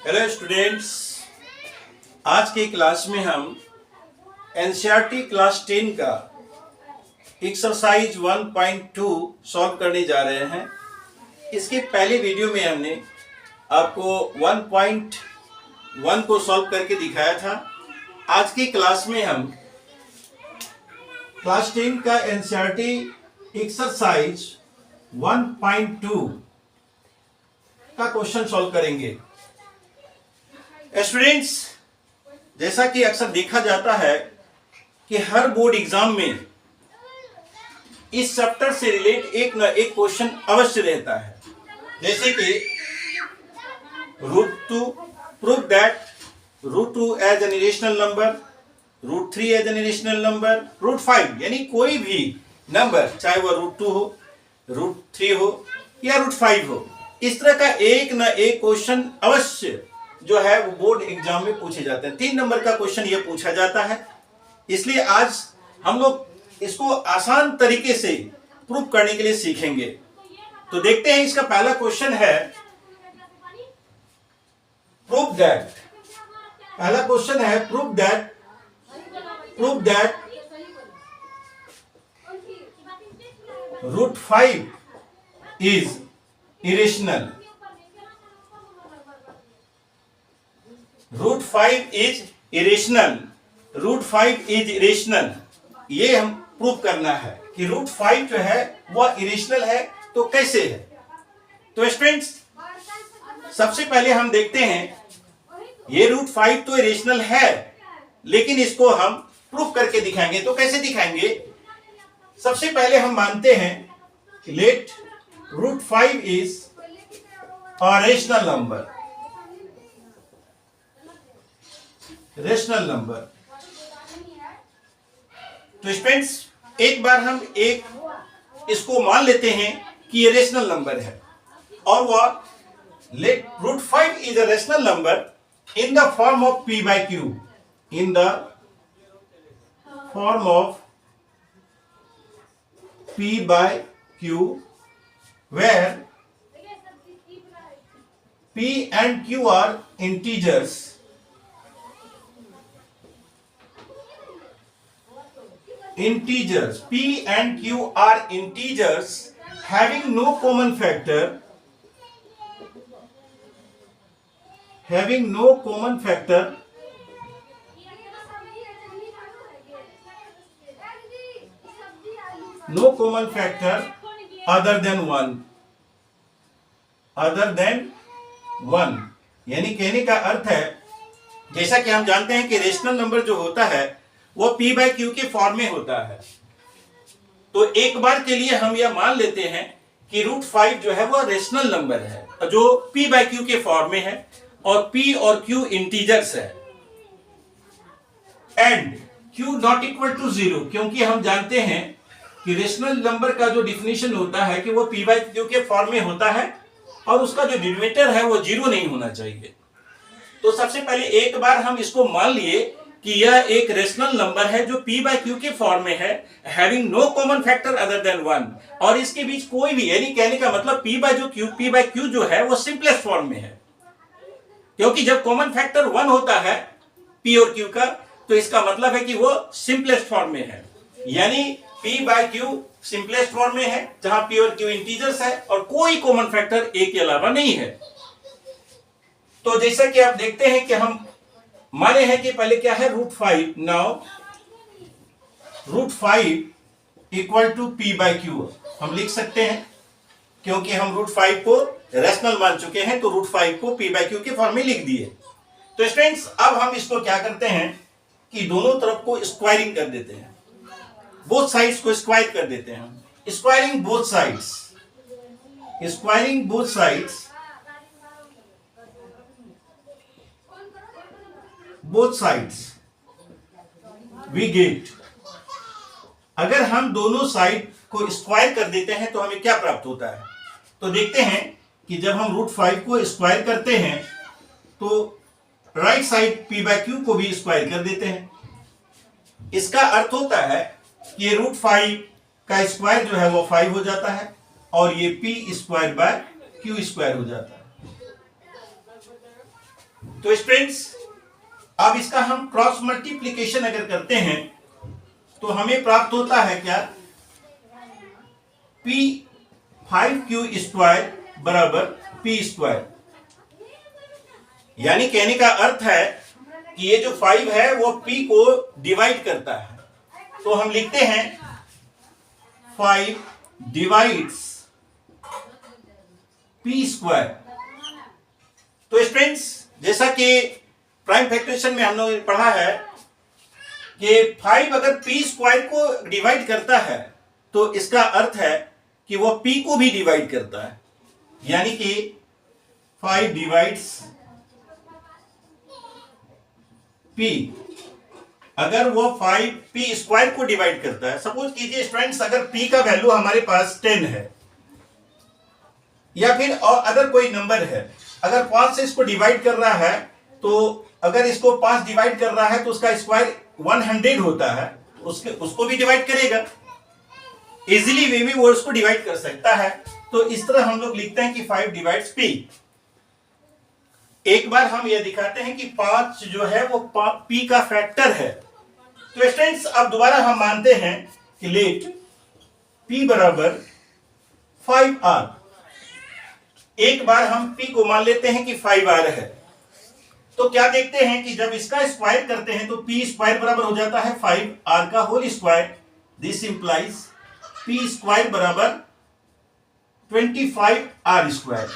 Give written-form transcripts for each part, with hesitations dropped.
Hello students, आज की class में हम एनसीईआरटी क्लास 10 का एक्सरसाइज 1.2 सॉल्व करने जा रहे हैं। इसके पहले वीडियो में हमने आपको 1.1 को सॉल्व करके दिखाया था। आज की क्लास में हम क्लास 10 का एनसीईआरटी एक्सरसाइज 1.2 का क्वेश्चन सॉल्व करेंगे। स्टूडेंट्स, जैसा कि अक्सर देखा जाता है कि हर बोर्ड एग्जाम में इस चैप्टर से रिलेट एक न एक क्वेश्चन अवश्य रहता है। जैसे कि √2 prove that √2 as an irrational number, √3 as an irrational number, √5 यानी कोई भी नंबर, चाहे वह √2 हो, √3 हो या √5 हो, इस तरह का एक न एक क्वेश्चन अवश्य जो है वो बोर्ड एग्जाम में पूछे जाते हैं। 3 नंबर का क्वेश्चन ये पूछा जाता है। इसलिए आज हम लोग इसको आसान तरीके से प्रूव करने के लिए सीखेंगे। तो देखते हैं, इसका पहला क्वेश्चन है प्रूव दैट। पहला क्वेश्चन है prove that √5 is irrational. √5 is irrational. √5 is irrational, ये हम प्रूव करना है कि √5 जो है वह इरेशनल है। तो कैसे है? तो स्टूडेंट्स, सबसे पहले हम देखते हैं ये √5 तो इरेशनल है, लेकिन इसको हम प्रूव करके दिखाएंगे। तो कैसे दिखाएंगे? सबसे पहले हम मानते हैं कि let √5 is a rational number. Rational number. तो स्टूडेंट्स, एक बार हम इसको मान लेते हैं कि ये रेशनल नंबर है, और वह let √5 is a rational number in the form of p by q, in the form of p by q, where p and q are integers. Integers, p and q are integers having no common factor, no common factor other than 1, यानी कहने का अर्थ है, जैसा कि हम जानते हैं कि रेशनल नंबर जो होता है वो p by q के फॉर्म में होता है। तो एक बार के लिए हम यह मान लेते हैं कि √5 जो है वो रेशनल नंबर है जो p by q के फॉर्म में है, और p और q इंटीजर्स है, and q not equal to 0, क्योंकि हम जानते हैं कि रेशनल नंबर का जो डिफिनेशन होता है कि वो p by q के फॉर्म में होता है और उसका जो डिनोमिनेटर है वो 0 नहीं होना चाहिए। तो सबसे पहले एक बार हम इसको मान लिए कि यह एक रेशनल नंबर है जो p by q के फॉर्म में है, having no common factor other than 1, और इसके बीच कोई भी, यानी कहने का मतलब p by q जो है वो सिंपलेस्ट फॉर्म में है, क्योंकि जब कॉमन फैक्टर 1 होता है p और q का, तो इसका मतलब है कि वो सिंपलेस्ट फॉर्म में है। यानी p by q simplest form में है जहां p और q इंटीजर्स है और कोई कॉमन फैक्टर a के अलावा नहीं है। तो जैसा कि आप देखते हैं कि हम माने हैं कि पहले क्या है √5, now √5 equal to p by q हम लिख सकते हैं, क्योंकि हम √5 को रेशनल मान चुके हैं, तो √5 को p by q के फॉर्म में लिख दिए। तो स्टूडेंट्स, अब हम इसको क्या करते हैं कि दोनों तरफ को स्क्वायरिंग कर देते हैं, बोथ साइड्स को स्क्वायर कर देते हैं। Squaring both sides we get. अगर हम दोनों साइड को स्क्वायर कर देते हैं तो हमें क्या प्राप्त होता है? तो देखते हैं कि जब हम √5 को स्क्वायर करते हैं तो right side p by q को भी स्क्वायर कर देते हैं। इसका अर्थ होता है कि ये √5 का स्क्वायर जो है वो 5 हो जाता है और ये p² बाय q² हो जाता है। तो स्टूडेंट्स अब इसका हम क्रॉस मल्टीप्लीकेशन अगर करते हैं तो हमें प्राप्त होता है क्या, P5Q² बराबर P²। यानी कहने का अर्थ है कि ये जो 5 है वो P को डिवाइड करता है, तो हम लिखते हैं 5 डिवाइड्स P²। तो स्टूडेंट्स जैसा कि प्राइम फैक्टराइजेशन में हम लोगों ने पढ़ा है कि 5 अगर P² को डिवाइड करता है तो इसका अर्थ है कि वो P को भी डिवाइड करता है, यानी कि 5 डिवाइड्स P। अगर वो 5 P² को डिवाइड करता है, सपोज कीजिए स्टूडेंट्स अगर P का वैल्यू हमारे पास 10 है या फिर और अदर कोई नंबर है, अगर 5 से इसको डिवाइड कर रहा है तो अगर इसको 5 डिवाइड कर रहा है तो उसका स्क्वायर 100 होता है, उसको भी डिवाइड करेगा, इजीली वे भी वो उसको डिवाइड कर सकता है। तो इस तरह हम लोग लिखते हैं कि 5 डिवाइड्स P। एक बार हम ये दिखाते हैं कि 5 जो है वो P का फैक्टर है। तो स्टूडेंट्स अब दोबारा हम मानते हैं कि लेट P बराबर 5R। एक बार हम P को मान लेते हैं कि 5R है, तो क्या देखते हैं कि जब इसका स्क्वायर करते हैं तो P² बराबर हो जाता है 5R का whole square. This implies P² बराबर 25R²।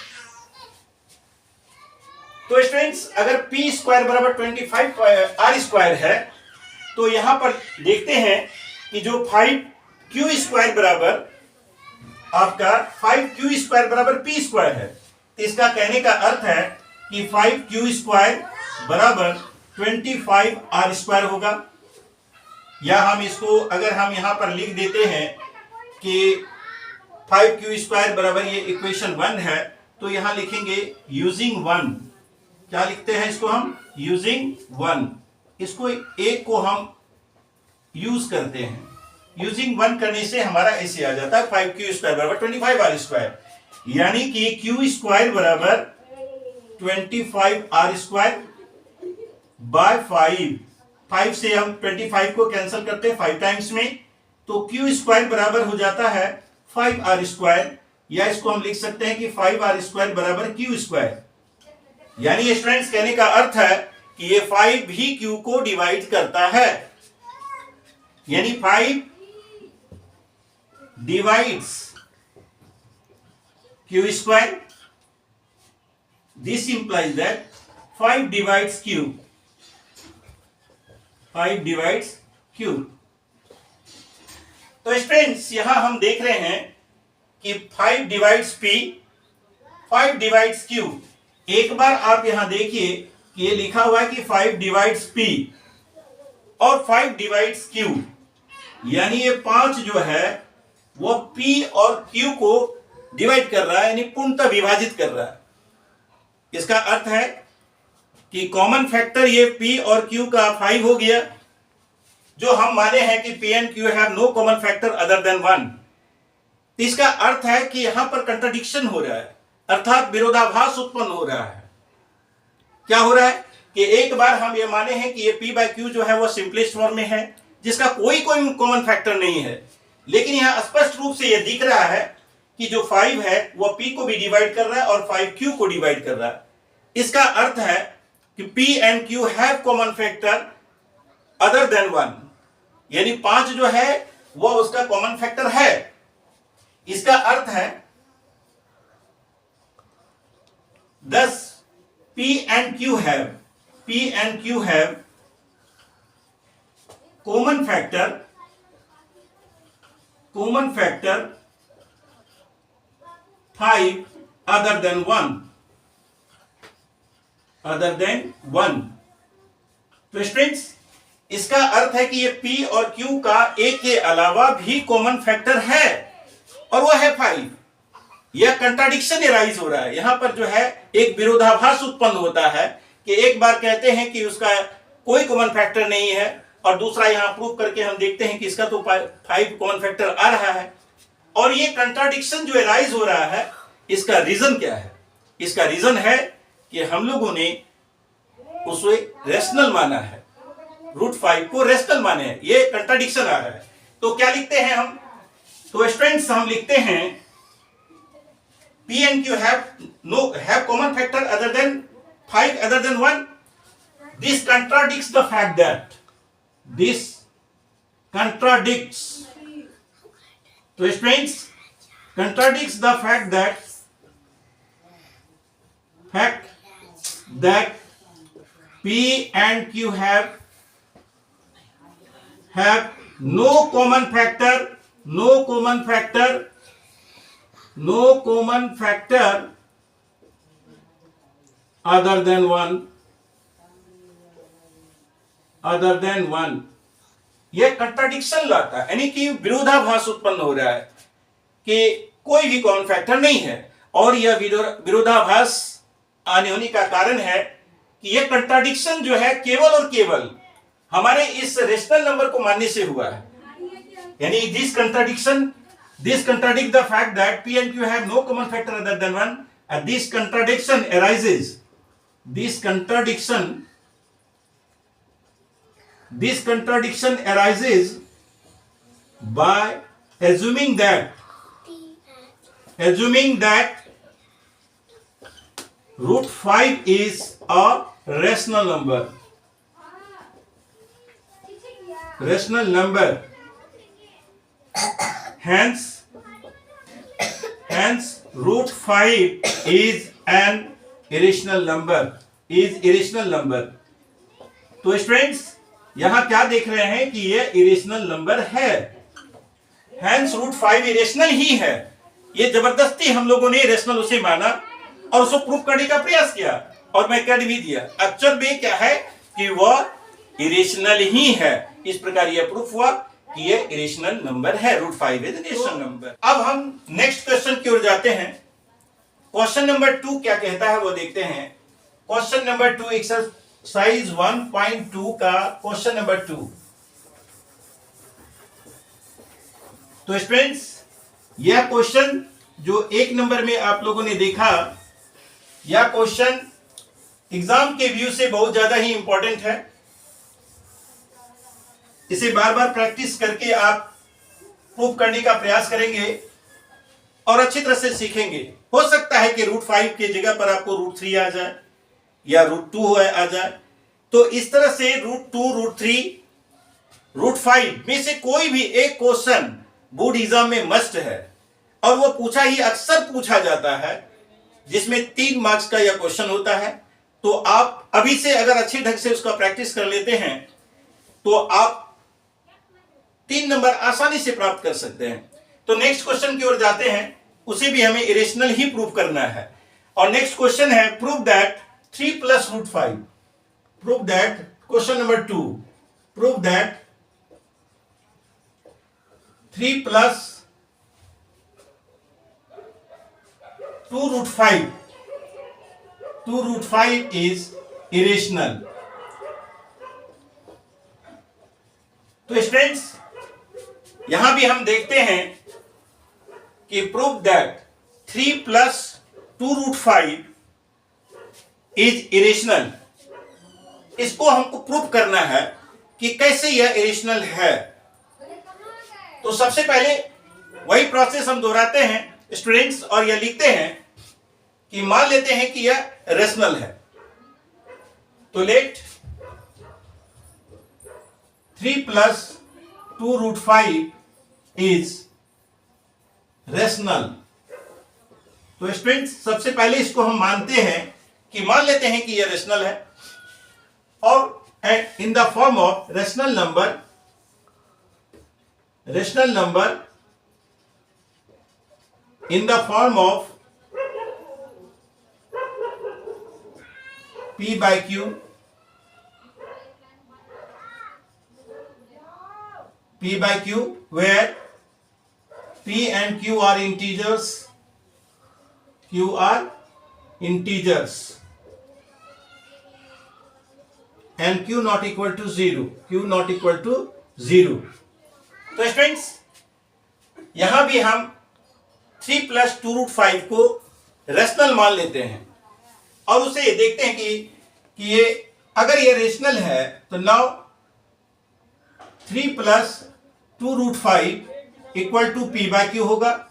तो स्टूडेंट्स अगर P² बराबर 25R² है तो यहां पर देखते हैं कि जो 5Q² बराबर आपका 5Q² बराबर P² है, तो इसका कहने का अर्थ है कि 5Q² बराबर 25R² होगा। या हम इसको अगर हम यहां पर लिख देते हैं कि 5Q² बराबर ये इक्वेशन 1 है, तो यहां लिखेंगे यूजिंग 1। क्या लिखते हैं इसको हम, यूजिंग 1। इसको एक को हम यूज करते हैं, यूजिंग 1 करने से हमारा ऐसे आ जाता है 5Q² बराबर 25R², यानी कि Q² बराबर 25R² बाय 5 से हम 25 को कैंसिल करते हैं 5 टाइम्स में, तो Q² बराबर हो जाता है 5R², या इसको हम लिख सकते हैं कि 5R² बराबर Q²। यानी स्टूडेंट्स कहने का अर्थ है कि ये 5 भी Q को डिवाइड करता है, यानी 5 divides Q²। This implies that 5 divides Q. 5 divides Q. तो स्टूडेंट्स यहां हम देख रहे हैं कि 5 डिवाइड्स P, 5 डिवाइड्स Q। एक बार आप यहां देखिए कि ये लिखा हुआ है कि 5 डिवाइड्स P और 5 डिवाइड्स Q, यानी ये 5 जो है वो P और Q को डिवाइड कर रहा है, यानी पूर्णतः विभाजित कर रहा है। इसका अर्थ है कि कॉमन फैक्टर ये P और Q का 5 हो गया, जो हम माने हैं कि P and Q have no common factor other than 1। इसका अर्थ है कि यहां पर कंट्राडिक्शन हो रहा है, अर्थात विरोधाभास उत्पन्न हो रहा है। क्या हो रहा है कि एक बार हम ये माने हैं कि ये P/Q जो है वो सिंपलेस्ट फॉर्म में है, जिसका कोई कॉमन फैक्टर नहीं है, लेकिन यहां स्पष्ट रूप से यह दिख रहा है कि जो 5 है वो P को भी डिवाइड कर रहा है और 5Q को डिवाइड कर रहा है। इसका अर्थ है कि P and Q have common factor other than 1, यानी 5 जो है वो उसका कॉमन फैक्टर है। इसका अर्थ है 10 P and Q have common factor 5 other than 1। तो स्टूडेंट्स इसका अर्थ है कि ये P और Q का एक के अलावा भी कॉमन फैक्टर है और वो है 5। यह कंट्राडिक्शन एराइज हो रहा है, यहां पर जो है एक विरोधाभास उत्पन्न होता है कि एक बार कहते हैं कि उसका कोई कॉमन फैक्टर नहीं है और दूसरा यहां प्रूव करके हम देखते हैं कि इसका तो 5 कॉमन फैक्टर आ रहा है। और ये कंट्राडिक्शन जो एराइज हो रहा है, इसका रीजन क्या है? इसका रीजन है कि हम लोगों ने उसे रेशनल माना है, रूट 5 को रेशनल माने हैं, ये कंट्राडिक्शन आ रहा है। तो क्या लिखते हैं हम? तो स्टूडेंट्स हम लिखते हैं P and Q have common factor other than 5 other than 1. This contradicts the fact that तो students contradicts the fact that P and Q have no common factor other than 1. यह कंट्राडिक्शन लाता है, यानी कि विरोधाभास उत्पन्न हो रहा है कि कोई भी कॉमन फैक्टर नहीं है। और यह विरोधाभास आने होने का कारण है कि यह कंट्राडिक्शन जो है केवल और केवल हमारे इस रेशनल नंबर को मानने से हुआ है। यानी this contradict the fact that P and Q have no common factor other than 1, and this contradiction arises by assuming that root 5 is a rational number. Hence root 5 is an irrational number. तो students यहां क्या देख रहे हैं कि यह irrational number है। Hence root 5 irrational ही है। ये जबरदस्ती हम लोगों ने इरेशनल उसे माना और उसको प्रूफ करने का प्रयास किया और मैं कह भी दिया। एक्चुअल में क्या है कि वह इरेशनल ही है। इस प्रकार यह प्रूफ हुआ कि ये इरेशनल नंबर है, रूट 5 इज इरेशनल नंबर। अब हम नेक्स्ट क्वेश्चन की ओर जाते हैं। क्वेश्चन नंबर 2 क्या कहता है वो देखते हैं। क्वेश्चन नंबर 2 एक्सरसाइज 1.2 का क्वेश्चन नंबर 2। तो स्टूडेंट्स यह क्वेश्चन जो 1 नंबर में आप लोगों ने देखा, यह क्वेश्चन एग्जाम के व्यू से बहुत ज्यादा ही इंपॉर्टेंट है। इसे बार बार प्रैक्टिस करके आप प्रूव करने का प्रयास करेंगे और अच्छी तरह से सीखेंगे। हो सकता है कि रूट 5 की जगह पर आपको रूट 3 आ जाए या रूट 2 आ जाए। तो इस तरह से रूट 2, रूट 3, रूट 5 में से कोई भी एक क्वेश्चन बोर्ड एग्जाम में मस्ट है और वो अक्सर पूछा जाता है, जिसमें 3 मार्क्स का यह क्वेश्चन होता है। तो आप अभी से अगर अच्छे ढंग से उसका प्रैक्टिस कर लेते हैं तो आप 3 नंबर आसानी से प्राप्त कर सकते हैं। तो नेक्स्ट क्वेश्चन की ओर जाते हैं, उसे भी हमें इरेशनल ही प्रूव करना है। और नेक्स्ट क्वेश्चन है prove that 3 plus root 5। Prove that, question number 2, prove that 3 plus 2 root 5 is irrational. तो स्टूडेंट्स यहां भी हम देखते हैं कि prove that 3 plus 2 root 5 is irrational. इसको हमको प्रूव करना है कि कैसे यह इरेशनल है। तो सबसे पहले वही प्रोसेस हम दोहराते हैं स्टूडेंट्स और यह लिखते हैं कि मान लेते हैं कि यह रेशनल है। तो let 3 plus 2 root 5 is rational. तो स्टूडेंट्स सबसे पहले इसको हम मानते हैं कि मान लेते हैं कि यह रेशनल है और इन the form of rational number in the form of P by Q, where P and Q are integers, and Q not equal to 0. तो स्टूडेंट्स यहां भी हम 3 प्लस 2 रूट 5 को रेशनल मान लेते हैं और उसे देखते हैं कि ये अगर ये रेशनल है तो नाउ 3 प्लस 2√5 equal to p by q होगा।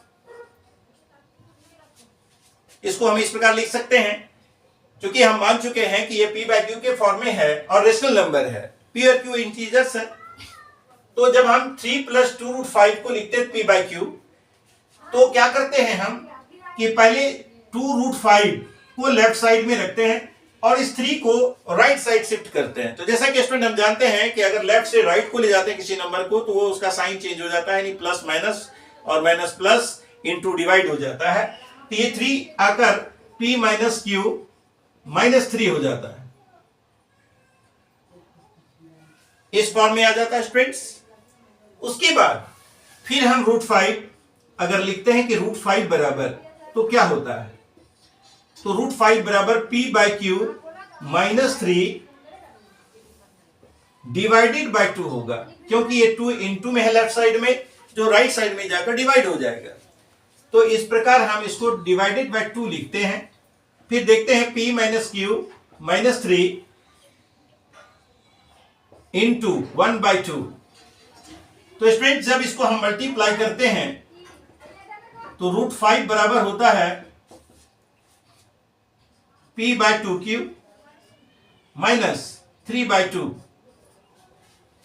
इसको हम इस प्रकार लिख सकते हैं, क्योंकि हम मान चुके हैं कि ये पी बाय क्यू के फॉर्म में है और रेशनल नंबर है, पी और क्यू इंटीजर्स है। तो जब हम 3 प्लस 2√5 को लिखते हैं पी बाय क्यू, तो क्या करते हैं हम कि पहले 2√5 को लेफ्ट साइड में रखते हैं और इस 3 को राइट साइड शिफ्ट करते हैं। तो जैसा कि स्टूडेंट हम जानते हैं कि अगर लेफ्ट से राइट को ले जाते हैं किसी नंबर को, तो वो उसका साइन चेंज हो जाता है, यानी प्लस माइनस और माइनस प्लस इनटू डिवाइड हो जाता है। तो ये 3 आकर p माइनस क्यू -3 हो जाता है, इस फॉर्म में आ जाता है स्टूडेंट्स। उसके बाद फिर हम √5 अगर लिखते हैं कि √5 बराबर, तो क्या होता है, तो √5 बराबर p by q -3 divided by 2 होगा, क्योंकि ये 2 इंटू में है लेफ्ट साइड में, जो राइट साइड में जाकर डिवाइड हो जाएगा। तो इस प्रकार हम इसको डिवाइडेड बाय 2 लिखते हैं। फिर देखते हैं p माइनस क्यू -3 इंटू 1/2। तो स्टूडेंट जब इसको हम मल्टीप्लाई करते हैं तो √5 बराबर होता है p बाय 2q -3/2,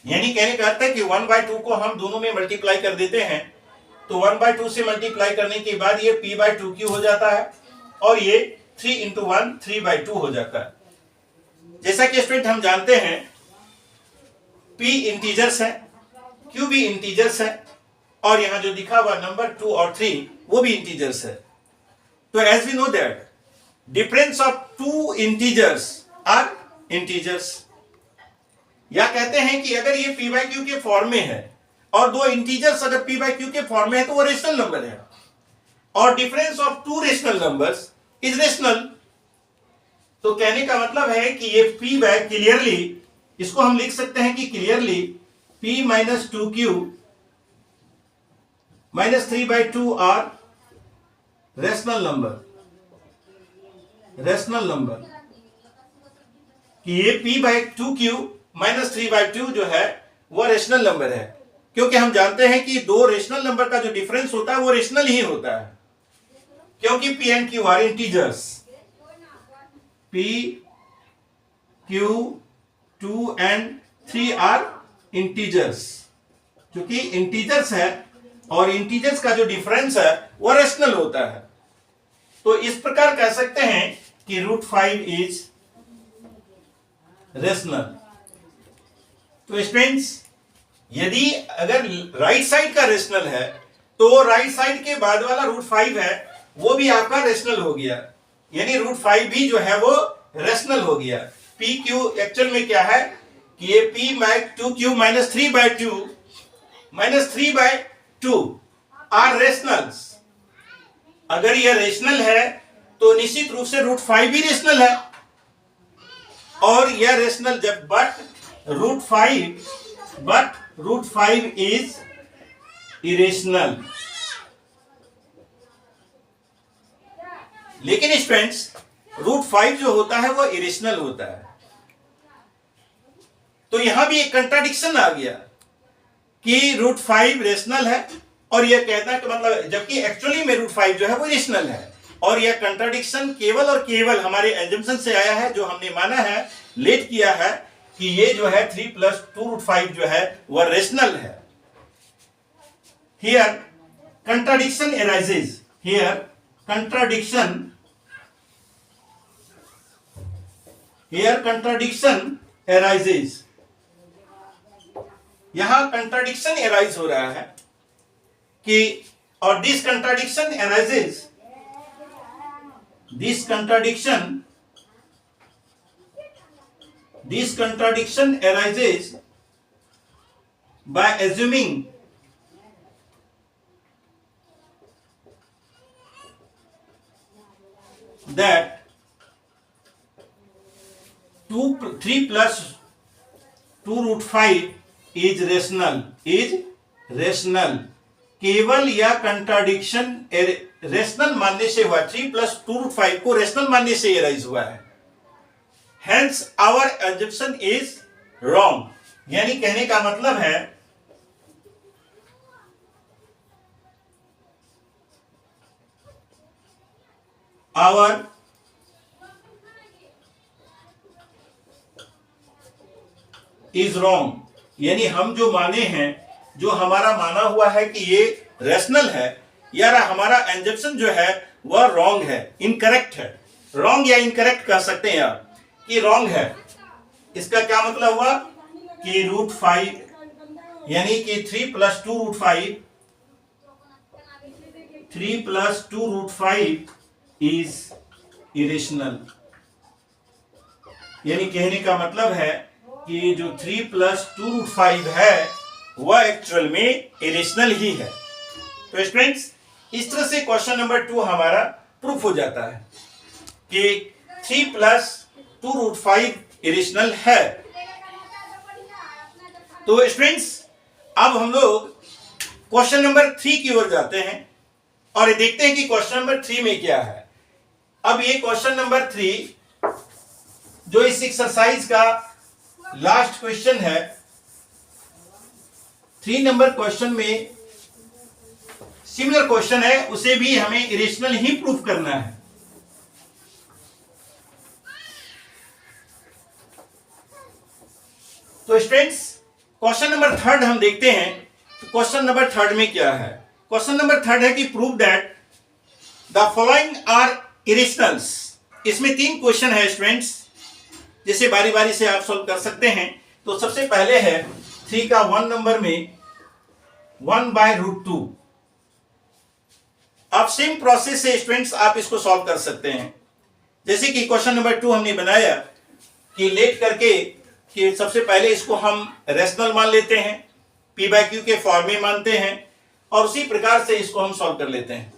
यानी कहने का अर्थ है कि 1/2 को हम दोनों में मल्टीप्लाई कर देते हैं, तो 1/2 से मल्टीप्लाई करने के बाद ये p बाय 2q हो जाता है और ये 3 इंटू 1 3/2 हो जाता है। जैसा कि स्टूडेंट हम जानते हैं p इंटीजर्स है, q भी इंटीजर्स है, और यहां जो लिखा हुआ नंबर 2 और 3 वो भी इंटीजर्स है। तो as we know that difference of 2 integers are integers, या कहते हैं कि अगर ये p बाय क्यू के फॉर्म में है और 2 इंटीजर्स अगर p बाय क्यू के फॉर्म में है तो वो रेशनल नंबर है, और difference of 2 rational numbers is rational. तो कहने का मतलब है कि ये p बाय क्लियरली, इसको हम लिख सकते हैं कि clearly p minus 2q -3/2 are rational number, rational number, कि ये p बाय 2q -3/2 जो है वो रेशनल नंबर है, क्योंकि हम जानते हैं कि 2 रेशनल नंबर का जो डिफरेंस होता है वो रेशनल ही होता है, क्योंकि p and q are integers. p, q, 2 and 3 are integers, क्योंकि इंटीजर्स है और इंटीजर्स का जो डिफरेंस है वो रेशनल होता है। तो इस प्रकार कह सकते हैं कि √5 इज रेशनल। तो स्टूडेंट्स यदि अगर राइट साइड का रेशनल है तो राइट साइड के बाद वाला √5 है वो भी आपका रेशनल हो गया, यानी √5 भी जो है वो रेशनल हो गया। पी क्यू एक्चुअल में क्या है कि ये p bye 2q -3/2 are rationals. अगर ये रेशनल है तो निश्चित रूप से √5 भी रेशनल है, और यह रेशनल जब √5 इज इरेशनल। लेकिन स्टूडेंट्स √5 जो होता है वो इरेशनल होता है, तो यहां भी एक कंट्राडिक्शन आ गया कि √5 रेशनल है और यह कहता है कि मतलब, जबकि एक्चुअली में √5 जो है वो रेशनल है, और यह कंट्राडिक्शन केवल और केवल हमारे एजम्पशन से आया है, जो हमने माना है, लेट किया है कि ये जो है 3 प्लस 2√5 जो है वह रेशनल है। Here contradiction arises, here contradiction arises, यहां कंट्राडिक्शन एराइज हो रहा है कि, और this contradiction arises by assuming that 3 plus 2√5 is rational। केवल यह कंट्राडिक्शन रेशनल मानने से हुआ, 3 प्लस 2√5 को रेशनल मानने से एराइज हुआ है। Hence our assumption is wrong. यानी कहने का मतलब है our is wrong, यानी हम जो माने हैं, जो हमारा माना हुआ है कि ये रैशनल है, यार हमारा एंजप्शन जो है वह रॉन्ग है, इनकरेक्ट है. रॉन्ग या इनकरेक्ट कह सकते हैं आप कि रॉन्ग है. इसका क्या मतलब हुआ कि √5 यानी कि 3 + 2 √5, 3 + 2 √5 इज इरेशनल. यानी कहने का मतलब है कि जो 3 + 2 √5 है वह एक्चुअल में इरेशनल ही है. तो स्टूडेंट्स, इस तरह से क्वेश्चन नंबर 2 हमारा प्रूफ हो जाता है कि 3 + 2 √5 इरेशनल है. तो स्टूडेंट्स, अब हम लोग क्वेश्चन नंबर 3 की ओर जाते हैं और ये देखते हैं कि क्वेश्चन नंबर 3 में क्या है. अब ये क्वेश्चन नंबर 3 जो इस एक्सरसाइज का लास्ट क्वेश्चन है, 3 नंबर क्वेश्चन में सिमिलर क्वेश्चन है, उसे भी हमें इरेशनल ही प्रूफ करना है. तो स्टूडेंट्स, क्वेश्चन नंबर 3 हम देखते हैं. तो क्वेश्चन नंबर 3 में क्या है? क्वेश्चन नंबर 3 है कि prove that the following are irrationals. इसमें 3 क्वेश्चन है स्टूडेंट्स, जिसे बारी बारी से आप सॉल्व कर सकते हैं. तो सबसे पहले है 3 का 1 नंबर में 1/√2. आप सेम प्रोसेस से स्टूडेंट्स आप इसको सॉल्व कर सकते हैं. जैसे कि क्वेश्चन नंबर 2 हमने बनाया कि लेट करके कि सबसे पहले इसको हम रैशनल मान लेते हैं, P/Q के फॉर्म में मानते हैं और उसी प्रकार से इसको हम सॉल्व कर लेते हैं.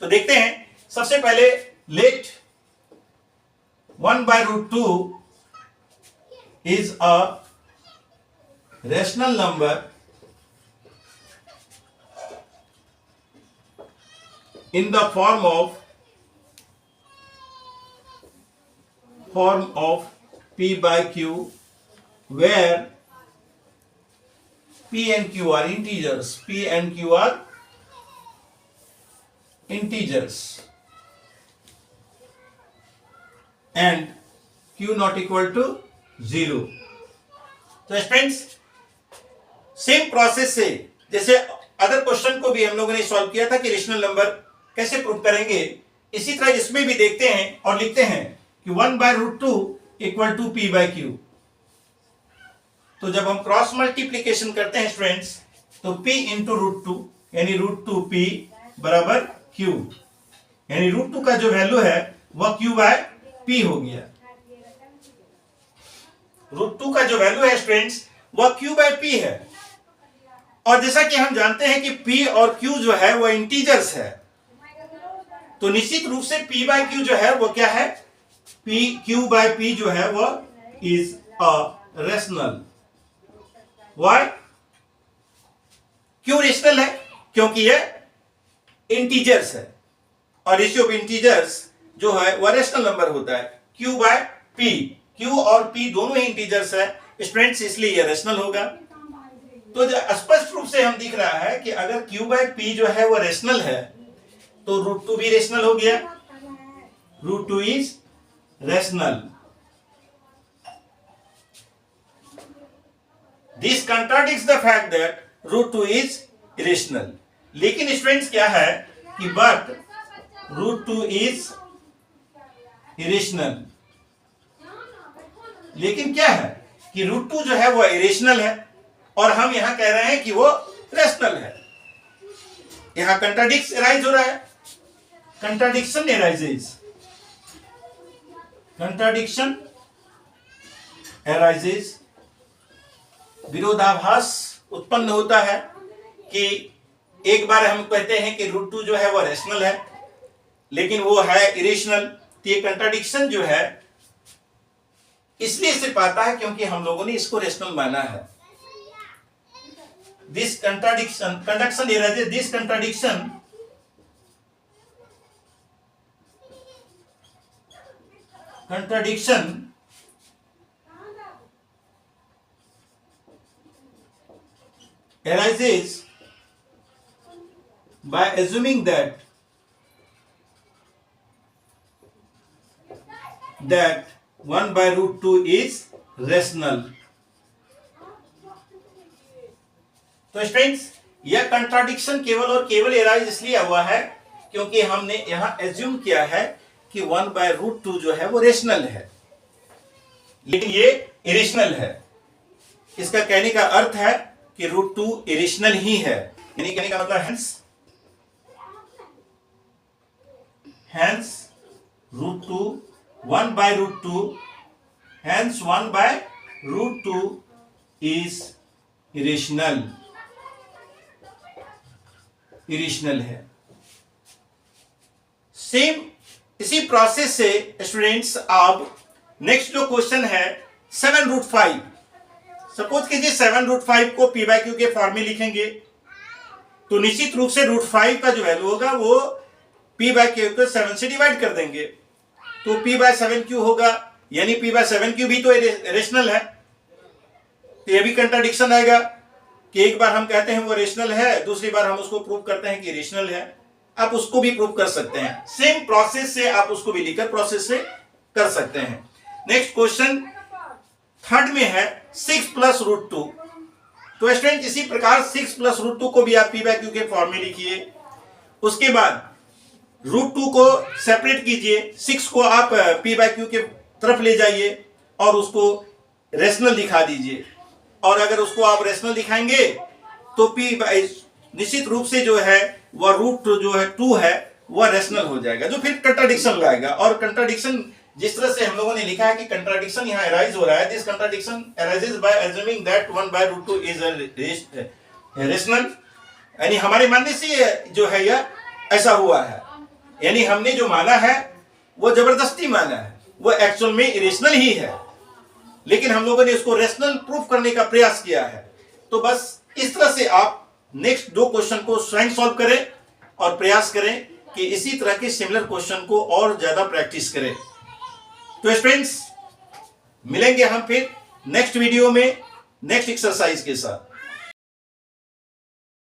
तो देखते हैं, सबसे पहले late 1/√2 is a rational number in the form of P/Q, where P and Q are integers. P and Q are integers and Q not equal to 0. तो स्टूडेंट्स, सेम प्रोसेस से जैसे अदर क्वेश्चन को भी हम लोगों ने solve किया था कि रेशनल नंबर कैसे प्रूव करेंगे, इसी तरह इसमें भी देखते हैं और लिखते हैं कि 1/√2 = P/Q. तो जब हम क्रॉस मल्टीप्लीकेशन करते हैं स्टूडेंट्स, तो P × √2 यानी √2P = Q, यानी √2 का जो वैल्यू है वह Q/P हो गया. √2 का जो वैल्यू है स्टूडेंट्स वह Q/P है. और जैसा कि हम जानते हैं कि P और Q जो है वह इंटीजर्स है, तो निश्चित रूप से P/Q जो है वह क्या है, Q/P जो है वह इज अ रैशनल. व्हाई? क्यों रेशनल है? क्योंकि ये इंटीजर्स है और रेशियो ऑफ इंटीजर्स जो है वह रेशनल नंबर होता है. Q/P, Q और P दोनों ही इंटीजर्स है स्टूडेंट्स, इसलिए ये रेशनल होगा. तो स्पष्ट रूप से हम दिख रहा है कि अगर Q/P जो है वह रेशनल है तो √2 भी रेशनल हो गया. √2 is rational. This contradicts the fact that √2 is irrational. लेकिन स्टूडेंट्स क्या है कि बट √2 इज इरेशनल. लेकिन क्या है कि √2 जो है वह इरेशनल है और हम यहां कह रहे हैं कि वो रेशनल है. यहां कंट्राडिक्शन एराइज हो रहा है. कंट्राडिक्शन एराइजेज, विरोधाभास उत्पन्न होता है कि एक बार हम कहते हैं कि √2 जो है वह रेशनल है लेकिन वो है इरेशनल. तो ये कंट्राडिक्शन जो है इसलिए सिर्फ आता है क्योंकि हम लोगों ने इसको रेशनल माना है. This contradiction arises, this contradiction arises by assuming that 1 by root 2 is rational। तो स्टूडेंट्स, यह कंट्राडिक्शन केवल और केवल एराइज इसलिए हुआ है क्योंकि हमने यहां एज्यूम किया है कि 1 बाय रूट 2 जो है वो रेशनल है, लेकिन ये इरेशनल है। इसका कहने का अर्थ है कि रूट 2 इरेशनल ही है, यानी कहने का मतलब hence root 2 1 by root 2, hence 1 by root 2 is irrational है। सेम इसी प्रोसेस से स्टूडेंट्स अब नेक्स्ट जो क्वेश्चन है 7 रूट 5। सपोज कीजिए 7 रूट 5 को पी बाय क्यू के फॉर्म में लिखेंगे तो निश्चित रूप से रूट 5 का जो वैल्यू होगा वो पी बाय क्यू को 7 से डिवाइड कर देंगे, तो p बाय 7q होगा, यानी p बाय 7q भी तो रेशनल है। तो ये भी कंट्राडिक्शन आएगा कि एक बार हम कहते हैं वो रेशनल है, दूसरी बार हम उसको प्रूव करते हैं कि रेशनल है। आप उसको भी प्रूव कर सकते हैं, सेम प्रोसेस से आप उसको भी लिखकर प्रोसेस से कर सकते हैं। नेक्स्ट क्वेश्चन थर्ड में है 6 प्लस रूट 2। तो स्टूडेंट इसी प्रकार 6 प्लस रूट 2 को भी आप p बाय क्यू के फॉर्म में लिखिए। उसके बाद रूट 2 को सेपरेट कीजिए, 6 को आप p बाय क्यू के तरफ ले जाइए और उसको रेशनल दिखा दीजिए, और अगर उसको आप रेशनल दिखाएंगे तो p बाय निश्चित रूप से जो है वह रूट जो है 2 है वह रेशनल हो जाएगा, जो फिर कंट्राडिक्शन लाएगा। और कंट्राडिक्शन जिस तरह से हम लोगों ने लिखा है कि कंट्राडिक्शन यहाँ अराइज हो रहा है, this contradiction arises by assuming that 1 by root 2 is rational, यानी हमारे मानने से जो है यह ऐसा हुआ है, यानी हमने जो माना है वो जबरदस्ती माना है, वो एक्चुअल में इरेशनल ही है, लेकिन हम लोगों ने इसको रेशनल प्रूफ करने का प्रयास किया है। तो बस इस तरह से आप नेक्स्ट 2 क्वेश्चन को स्वयं सॉल्व करें और प्रयास करें कि इसी तरह के सिमिलर क्वेश्चन को और ज्यादा प्रैक्टिस करें। तो स्टूडेंट्स, मिलेंगे हम फिर नेक्स्ट वीडियो में नेक्स्ट एक्सरसाइज के साथ।